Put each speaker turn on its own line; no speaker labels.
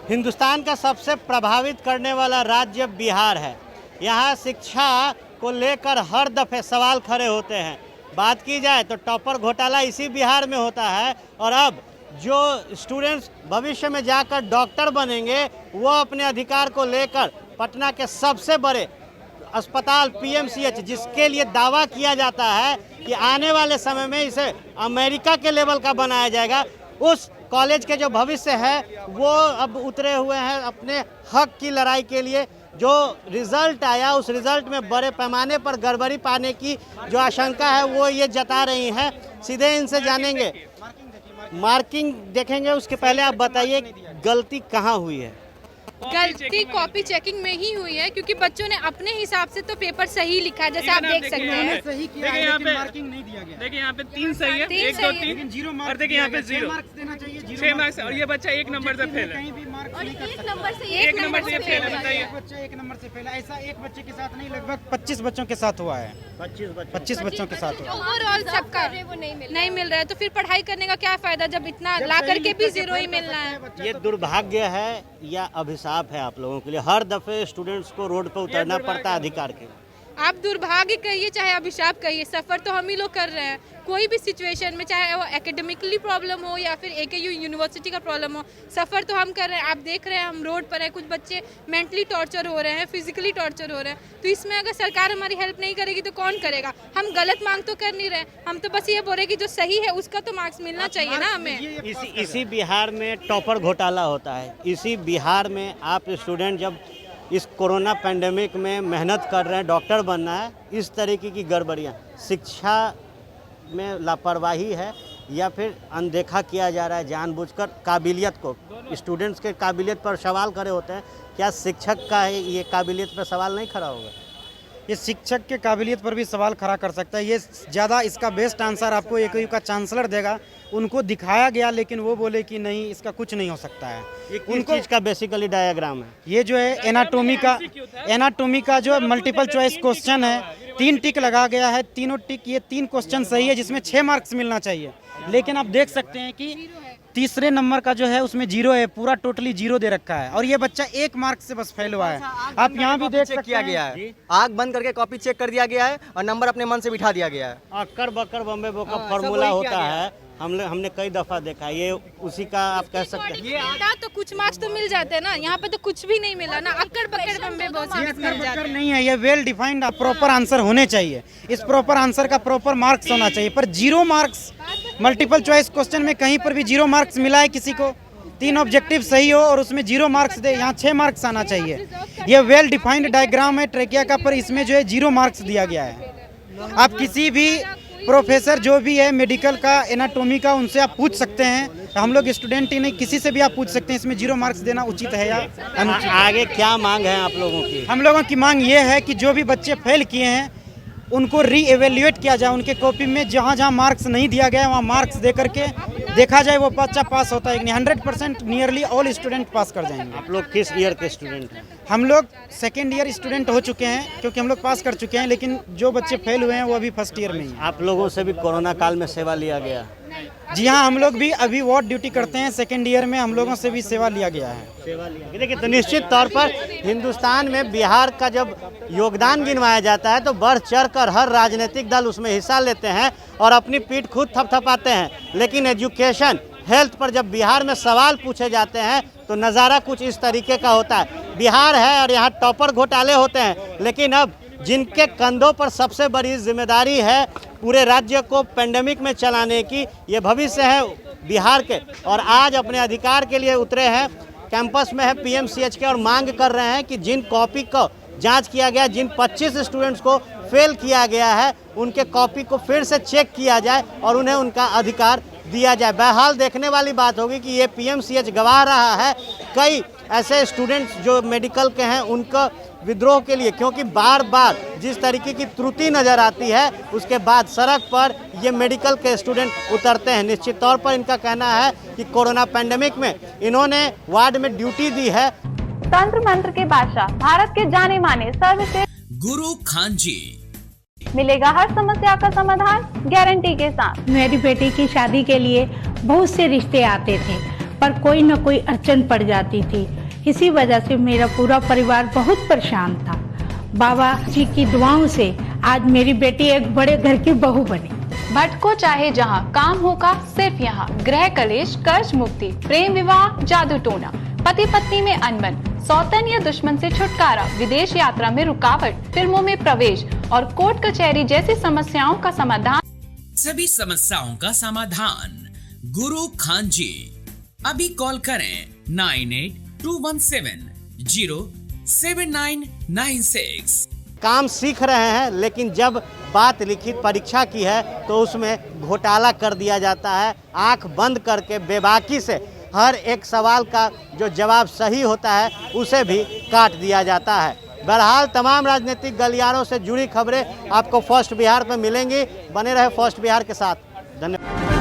हिंदुस्तान का सबसे प्रभावित करने वाला राज्य बिहार है। यहाँ शिक्षा को लेकर हर दफ़े सवाल खड़े होते हैं। बात की जाए तो टॉपर घोटाला इसी बिहार में होता है और अब जो स्टूडेंट्स भविष्य में जाकर डॉक्टर बनेंगे वो अपने अधिकार को लेकर पटना के सबसे बड़े अस्पताल पीएमसीएच, जिसके लिए दावा किया जाता है कि आने वाले समय में इसे अमेरिका के लेवल का बनाया जाएगा, उस कॉलेज के जो भविष्य है वो अब उतरे हुए हैं अपने हक की लड़ाई के लिए। जो रिज़ल्ट आया उस रिज़ल्ट में बड़े पैमाने पर गड़बड़ी पाने की जो आशंका है वो ये जता रही हैं। सीधे इनसे जानेंगे, मार्किंग देखेंगे। उसके पहले आप बताइए गलती कहाँ हुई है?
गलती कॉपी चेकिंग में ही हुई है, क्योंकि बच्चों ने अपने हिसाब से तो पेपर सही लिखा है, जैसे आप देख सकते हैं।
सही किया है, लेकिन मार्किंग नहीं दिया गया।
देखिए यहाँ पे 3 सही है, 1 2 3
जीरो
और देखिए यहाँ पे 0
मार्क्स देना चाहिए,
6 मार्क्स और ये बच्चा 1 नंबर से फेल है।
कहीं भी मार्क्स नहीं कर
एक नंबर से
फेल है, बताइए।
एक बच्चा 1 नंबर से फेल है। ऐसा एक बच्चे के साथ नहीं, लगभग 25 बच्चों के साथ हुआ है। 25 बच्चों के साथ हुआ।
ओवरऑल सबका नहीं मिल रहा है, तो फिर पढ़ाई करने का क्या फायदा जब इतना ला करके भी 0 ही मिलना है।
ये दुर्भाग्य है या अभिशाप है आप लोगों के लिए? हर दफे स्टूडेंट्स को रोड पर उतरना पड़ता है अधिकार के लिए।
आप दुर्भाग्य कहिए चाहे अभिशाप कहिए, सफर तो हम ही लोग कर रहे हैं। कोई भी सिचुएशन में, चाहे वो एकेडमिकली प्रॉब्लम हो या फिर AKU यूनिवर्सिटी का प्रॉब्लम हो, सफर तो हम कर रहे हैं। आप देख रहे हैं हम रोड पर हैं, कुछ बच्चे मेंटली टॉर्चर हो रहे हैं, फिजिकली टॉर्चर हो रहे हैं। तो इसमें अगर सरकार हमारी हेल्प नहीं करेगी तो कौन करेगा? हम गलत मांग तो कर नहीं रहे, हम तो बस ये बोल रहे कि जो सही है उसका तो मार्क्स मिलना चाहिए ना हमें।
इसी बिहार में टॉपर घोटाला होता है। इसी बिहार में आप स्टूडेंट जब इस कोरोना पेंडेमिक में मेहनत कर रहे हैं, डॉक्टर बनना है, इस तरीके की गड़बड़ियाँ, शिक्षा में लापरवाही है या फिर अनदेखा किया जा रहा है जानबूझकर काबिलियत को? स्टूडेंट्स के काबिलियत पर सवाल खड़े होते हैं, क्या शिक्षक का ये काबिलियत पर सवाल नहीं खड़ा होगा?
ये शिक्षक के काबिलियत पर भी सवाल खड़ा कर सकता है। ये ज़्यादा इसका बेस्ट आंसर आपको AKU का चांसलर देगा। उनको दिखाया गया लेकिन वो बोले कि नहीं, इसका कुछ नहीं हो सकता है।
उनको चीज़ का बेसिकली डायग्राम है।
ये जो है एनाटोमी का जो मल्टीपल चॉइस क्वेश्चन है, 3 टिक लगा गया है। तीनों टिक, ये 3 क्वेश्चन सही है जिसमें 6 मार्क्स मिलना चाहिए, लेकिन आप देख सकते हैं कि तीसरे नंबर का जो है उसमें 0 है, पूरा टोटली 0 दे रखा है और ये बच्चा 1 मार्क से बस फेल हुआ है। आप यहाँ भी देख सकते
किया गया है, आग बंद करके कॉपी चेक कर दिया गया है और नंबर अपने मन से बिठा दिया गया है।
अक्कर बक्कर बम्बे बो का फॉर्मूला होता है, हमने कई दफ़ा देखा। ये उसी का आप कह सकते हैं।
ये तो कुछ मार्क्स तो मिल जाते हैं ना, यहाँ पे तो कुछ भी नहीं मिला ना। अक्कड़ बक्कड़ बम्बे बहुत मार्क्स मिल जाते हैं।
नहीं है, ये वेल डिफाइंड प्रॉपर आंसर होने चाहिए। इस प्रॉपर आंसर का प्रॉपर मार्क्स होना चाहिए, पर 0 मार्क्स मल्टीपल चॉइस क्वेश्चन में कहीं पर भी 0 मार्क्स मिला है किसी को? 3 ऑब्जेक्टिव सही हो और उसमें 0 मार्क्स दे, यहाँ 6 मार्क्स आना चाहिए। ये वेल डिफाइंड डायग्राम है ट्रेकिया का, पर इसमें जो है 0 मार्क्स दिया गया है। आप किसी भी प्रोफेसर जो भी है मेडिकल का, एनाटॉमी का, उनसे आप पूछ सकते हैं। हम लोग स्टूडेंट ही नहीं, किसी से भी आप पूछ सकते हैं इसमें 0 मार्क्स देना उचित है या अनुचित।
आगे क्या मांग है आप लोगों की?
हम लोगों की मांग ये है कि जो भी बच्चे फेल किए हैं उनको री-एवेल्युएट किया जाए। उनके कॉपी में जहाँ जहाँ मार्क्स नहीं दिया गया है वहाँ मार्क्स दे करके देखा जाए वो बच्चा पास होता है कि नहीं। 100% नियरली ऑल स्टूडेंट पास कर जाएंगे।
आप लोग किस ईयर के स्टूडेंट हैं?
हम लोग 2nd ईयर स्टूडेंट हो चुके हैं, क्योंकि हम लोग पास कर चुके हैं, लेकिन जो बच्चे फेल हुए हैं वो अभी 1st ईयर में ही।
आप लोगों से भी कोरोना काल में सेवा लिया गया?
जी हाँ, हम लोग भी अभी वार्ड ड्यूटी करते हैं। 2nd ईयर में हम लोगों से भी सेवा लिया गया है।
देखिए, तो निश्चित तौर पर हिंदुस्तान में बिहार का जब योगदान गिनवाया जाता है तो बढ़ चढ़ कर हर राजनीतिक दल उसमें हिस्सा लेते हैं और अपनी पीठ खुद थपथपाते हैं। लेकिन एजुकेशन, हेल्थ पर जब बिहार में सवाल पूछे जाते हैं तो नज़ारा कुछ इस तरीके का होता है। बिहार है और यहाँ टॉपर घोटाले होते हैं, लेकिन अब जिनके कंधों पर सबसे बड़ी जिम्मेदारी है पूरे राज्य को पेंडेमिक में चलाने की, ये भविष्य है बिहार के, और आज अपने अधिकार के लिए उतरे हैं। कैंपस में है पीएमसीएच के और मांग कर रहे हैं कि जिन कॉपी को जांच किया गया, जिन 25 स्टूडेंट्स को फेल किया गया है, उनके कॉपी को फिर से चेक किया जाए और उन्हें उनका अधिकार दिया जाए। बहरहाल देखने वाली बात होगी कि ये पीएमसीएच गवाह रहा है कई ऐसे स्टूडेंट्स जो मेडिकल के हैं उनका विद्रोह के लिए, क्योंकि बार बार जिस तरीके की त्रुटि नज़र आती है उसके बाद सड़क पर ये मेडिकल के स्टूडेंट उतरते हैं। निश्चित तौर पर इनका कहना है कि कोरोना पैंडेमिक में इन्होंने वार्ड में ड्यूटी दी है।
तंत्र मंत्र के बादशाह, भारत के जाने माने सर्वश्रेष्ठ
गुरु खान जी,
मिलेगा हर समस्या का समाधान गारंटी के साथ।
मेरी बेटी की शादी के लिए बहुत से रिश्ते आते थे,
पर कोई न कोई अड़चन पड़ जाती थी। इसी वजह से मेरा पूरा परिवार बहुत परेशान था। बाबा जी की दुआओं से आज मेरी बेटी एक बड़े घर की बहू बनी।
भटको चाहे जहां, काम होगा सिर्फ यहाँ। गृह कलेश, कर्ज मुक्ति, प्रेम विवाह, जादू टोना, पति पत्नी में अनबन, सौतन या दुश्मन से छुटकारा, विदेश यात्रा में रुकावट, फिल्मों में प्रवेश और कोर्ट कचहरी जैसी समस्याओं का समाधान।
सभी समस्याओं का समाधान गुरु खान जी। अभी कॉल करें 9821707996।
काम सीख रहे हैं, लेकिन जब बात लिखित परीक्षा की है तो उसमें घोटाला कर दिया जाता है। आंख बंद करके बेबाकी से हर एक सवाल का जो जवाब सही होता है उसे भी काट दिया जाता है। बहरहाल तमाम राजनीतिक गलियारों से जुड़ी खबरें आपको फर्स्ट बिहार पर मिलेंगी। बने रहे फर्स्ट बिहार के साथ। धन्यवाद।